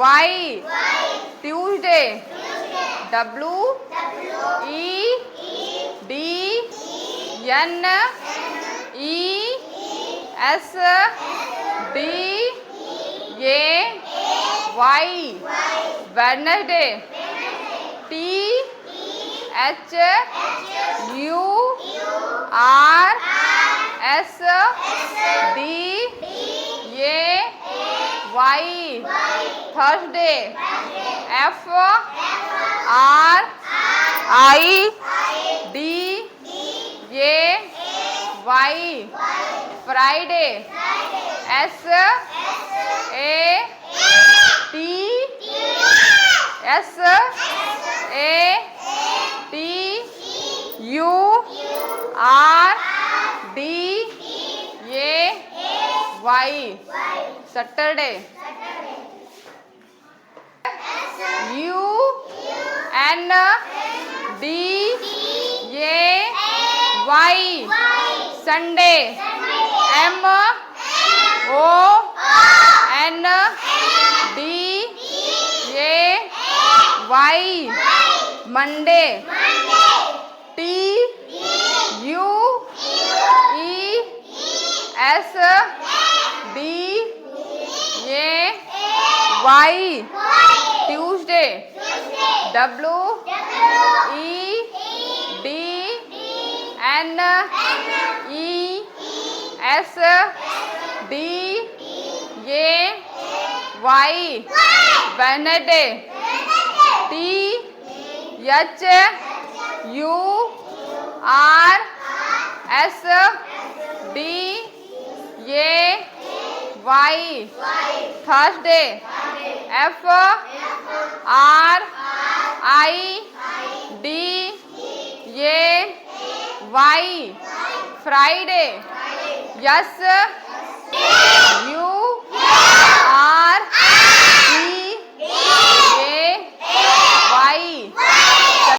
Y. Tuesday. W. E. D. N. E. S. D. A. Y. Wednesday. T. H. U. R. S. D. A. Y. Thursday. F. R. I. D. A. Y. Friday. S. A. T. S. A. T. U. R. D. A. Y. Saturday. U. N. D. A. Y. Sunday. M. O. N. D. A. Y. Monday. T. U. E. S. D. A. Y. Tuesday. W. E. D. N. E. S. D. A. Y. Wednesday. T. H. U. R. S. D. A. Y. Thursday. F. R. I. D. A. Y. Friday. S. U.